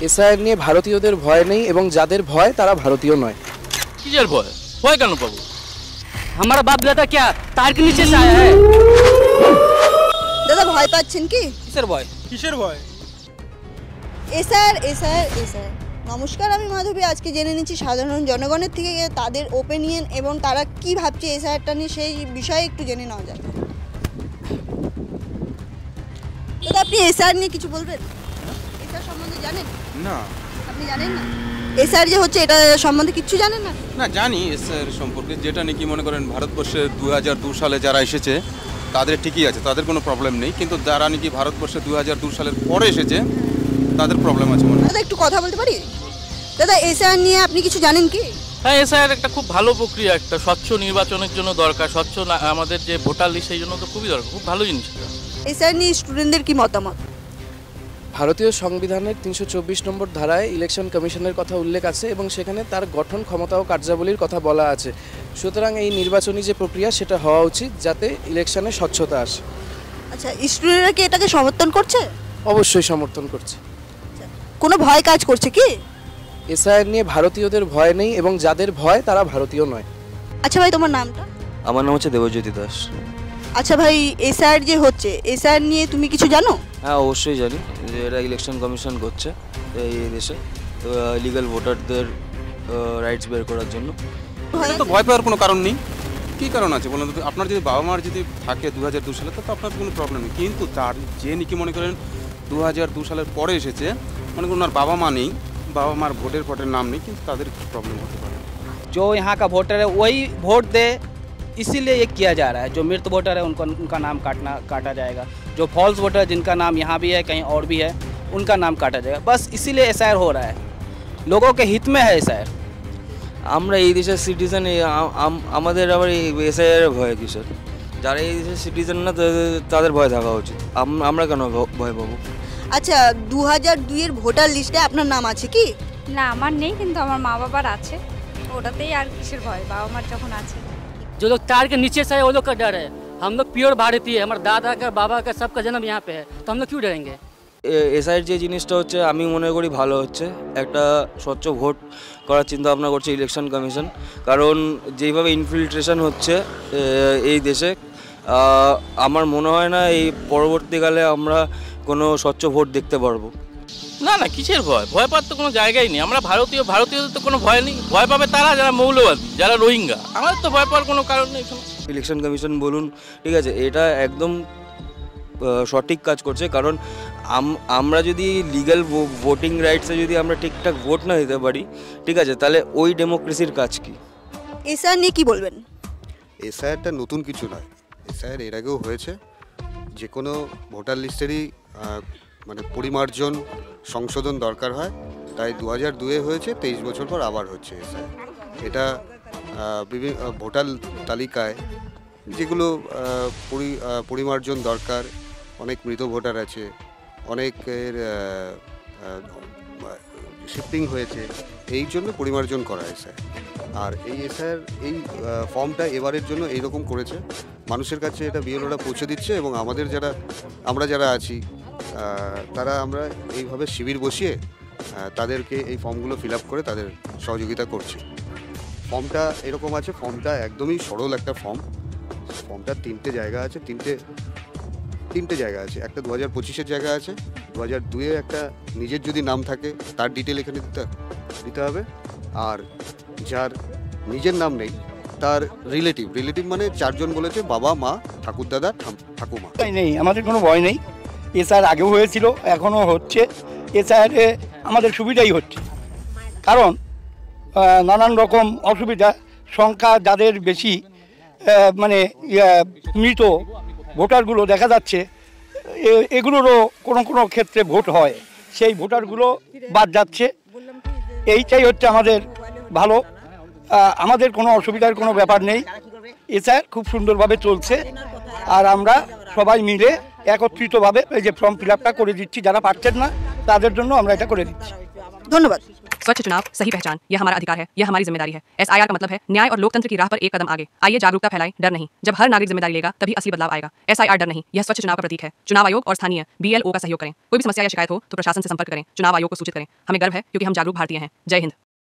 SIR নিয়ে ভারতীয়দের ভয় নেই এবং যাদের ভয় তারা ভারতীয় নয়। কিসের ভয়? ভয় কেন পাবো? हमारा बाप दादा क्या तार के नीचे से आया है? দাদা ভয় পাচ্ছেন কি? किसर भय? কিসের ভয়? এসআর এসআর এসআর নমস্কার, আমি মাধবী। আজকে জেনে নিচ্ছি সাধারণ জনগণের থেকে তাদের ওপিনিয়ন এবং তারা কি ভাবছে এসআরটা নিয়ে, সেই বিষয়ে একটু জেনে নেওয়া যাবে। দাদা আপনি এসআর নিয়ে কিছু বলবেন? এসআর সম্বন্ধে জানেন? না। আপনি জানেন না এসআর যে হচ্ছে এটা সম্বন্ধে কিছু জানেন না? না, জানি এসআর সম্পর্কে, যেটা নাকি মনে করেন ভারতবর্ষে 2002 সালে যারা এসেছে তাদের ঠিকই আছে, তাদের কোনো প্রবলেম নেই, কিন্তু যারা নাকি ভারতবর্ষে 2002 সালের পরে এসেছে তাদের প্রবলেম আছে মনে হয়। দাদা একটু কথা বলতে পারি? দাদা এসআর নিয়ে আপনি কিছু জানেন কি? হ্যাঁ, এসআইআর একটা খুব ভালো প্রক্রিয়া, একটা স্বচ্ছ নির্বাচনের জন্য দরকার, স্বচ্ছ আমাদের যে ভোটার লিস্ট সেই জন্য তো খুবই দরকার, খুব ভালো জিনিস। এসআর নিয়ে স্টুডেন্টদের কি মতামত? ভারতীয় সংবিধানের 324 নম্বর ধারায় ইলেকশন কমিশনের কথা উল্লেখ আছে এবং সেখানে তার গঠন, ক্ষমতা ও কার্যাবলীর কথা বলা আছে। সুতরাং এই নির্বাচনী যে প্রক্রিয়া সেটা হওয়া উচিত যাতে ইলেকশনে স্বচ্ছতা আসে। আচ্ছা, স্টুডেন্টরা কি এটাকে সমর্থন করছে? অবশ্যই সমর্থন করছে। কোনো ভয় কাজ করছে কি? এসআইআর নিয়ে ভারতীয়দের ভয় নেই এবং যাদের ভয় তারা ভারতীয় নয়। আচ্ছা ভাই, তোমার নামটা? আমার নাম হচ্ছে দেবজ্যোতি দাস। আচ্ছা ভাই, এসআর যে হচ্ছে, এসআর নিয়ে তুমি কিছু জানো? হ্যাঁ, অবশ্যই জানি যে এটা ইলেকশন কমিশন করছে এই দেশে লিগ্যাল ভোটারদের রাইটস বের করার জন্য। তো ভয় পাওয়ার কোনো কারণ নেই। কী কারণ আছে বলুন তো? আপনার যদি বাবা মার যদি থাকে 2002 সালে, তো আপনার কোনো প্রবলেম নেই, কিন্তু তার যে নাকি মনে করেন 2002 সালের পরে এসেছে, মনে করেন ওনার বাবা মা নেই, বাবা মার ভোটের নাম নেই, কিন্তু তাদের প্রবলেম হতে পারে। जो यहाँ का वोटर है वही वोट दे, इसीलिए ये किया जा रहा है। जो मृत वोटर है उनका नाम काटा जाएगा। जो फॉल्स वोटर जिनका नाम यहाँ भी है कहीं और भी है उनका नाम काटा जाएगा। बस इसीलिए एसआईआर हो रहा है, लोगों के हित में है एसआईआर। আমরা এই দেশের সিটিজেন, আমাদের আবার এই এসআইআর ভয় কিসের? যারা এই দেশের সিটিজেন না তাদের ভয় থাকা উচিত, আমরা কেন ভয় পাবো? আচ্ছা, 2002 এর ভোটার লিস্টে আপনার নাম আছে কি? না, আমার নেই, কিন্তু আমার মা বাবার আছে। ওটাতেই আর কিসের ভয়, বাবা মার যখন আছে। जो लोग तार के नीचे से है वो लोग का डर है। हम लोग प्योर भारतीय है, हमारे दादा का बाबा का सबका जन्म यहाँ पे है, तो हम लोग क्यों डरेंगे? এসআইআর যে জিনিসটা হচ্ছে আমি মনে করি ভালো হচ্ছে, একটা স্বচ্ছ ভোট করার চিন্তা ভাবনা করছে ইলেকশন কমিশন। কারণ যেইভাবে ইনফিল্ট্রেশন হচ্ছে এই দেশে, আমার মনে হয় না এই পরবর্তীকালে আমরা কোনো স্বচ্ছ ভোট দেখতে পারবো। না না, কিসের ভয়? ভয় পাওয়ার তো কোনো জায়গায় নেই। আমরা ভারতীয়দের তো কোনো ভয় নেই। ভয় পাবে তারা যারা মৌলবাদী, যারা রোহিঙ্গা। আমাদের তো ভয় পাওয়ার কোনো কারণ নেই। ইলেকশন কমিশন বলুন, ঠিক আছে, এটা একদম সঠিক কাজ করছে। কারণ আমরা যদি লিগ্যাল ভোটিং রাইটসে যদি আমরা ঠিকঠাক ভোট না দিতে পারি, ঠিক আছে, তাহলে ওই ডেমোক্রেসির কাজ কি? এসআর নিয়ে কি বলবেন? এসআইআরটা নতুন কিছু নয়, এসআইআর এর আগেও হয়েছে। যে কোনো ভোটার লিস্টেরই মানে পরিমার্জন সংশোধন দরকার হয়, তাই 2002-এ হয়েছে, 23 বছর পর আবার হচ্ছে এসআইআর। এটা ভোটার তালিকায় যেগুলো পরিমার্জন দরকার, অনেক মৃত ভোটার আছে, অনেকের শিফটিং হয়েছে, এই জন্য পরিমার্জন করা এসআইআর। আর এই এসআইআর এই ফর্মটা এবারের জন্য এইরকম করেছে, মানুষের কাছে এটা বিএলওরা পৌঁছে দিচ্ছে এবং আমরা যারা আছি তারা আমরা এইভাবে শিবির বসিয়ে তাদেরকে এই ফর্মগুলো ফিল আপ করে তাদের সহযোগিতা করছি। ফর্মটা এরকম আছে, ফর্মটা একদমই সরল একটা ফর্মটা তিনটে জায়গা আছে, তিনটে জায়গা আছে। একটা 2025-এর জায়গা আছে, 2002-এ একটা নিজের যদি নাম থাকে তার ডিটেল এখানে দিতে হবে, আর যার নিজের নাম নেই তার রিলেটিভ মানে 4 জন বলেছে, বাবা মা ঠাকুরদাদা ঠাকুমা। নেই, আমাদের কোনো ভয় নেই। এসআইআর আগেও হয়েছিল, এখনও হচ্ছে। এসআইআরে আমাদের সুবিধাই হচ্ছে, কারণ নানান রকম অসুবিধা, সংখ্যা যাদের বেশি মানে মৃত ভোটারগুলো দেখা যাচ্ছে, এগুলোরও কোনো ক্ষেত্রে ভোট হয়, সেই ভোটারগুলো বাদ যাচ্ছে। এইটাই হচ্ছে আমাদের ভালো, আমাদের কোনো অসুবিধার কোনো ব্যাপার নেই। এসআইআর খুব সুন্দরভাবে চলছে, আর আমরা সবাই মিলে একত্রিতভাবে এই যে ফর্ম ফিল আপটা করে দিচ্ছি, যারা পারছেন না তাদের জন্য আমরা এটা করে দিচ্ছি। ধন্যবাদ। स्वच्छ चुनाव, सही पहचान, यह हमारा अधिकार है, यह हमारी जिम्मेदारी है। SIR का मतलब है न्याय और लोकतंत्र की राह पर एक कदम आगे। आइए जागरूकता फैलाएं, डर नहीं। जब हर नागरिक जिम्मेदारी लेगा तभी असली बदलाव आएगा। SIR डर नहीं, यह स्वच्छ चुनाव का प्रतीक है। चुनाव आयोग और स्थानीय BLO का सहयोग करें। कोई भी समस्या या शिकायत हो तो प्रशासन से संपर्क करें, चुनाव आयोग को सूचित करें। हमें गर्व है क्योंकि हम जागरूक भारतीय हैं। जय हिंद।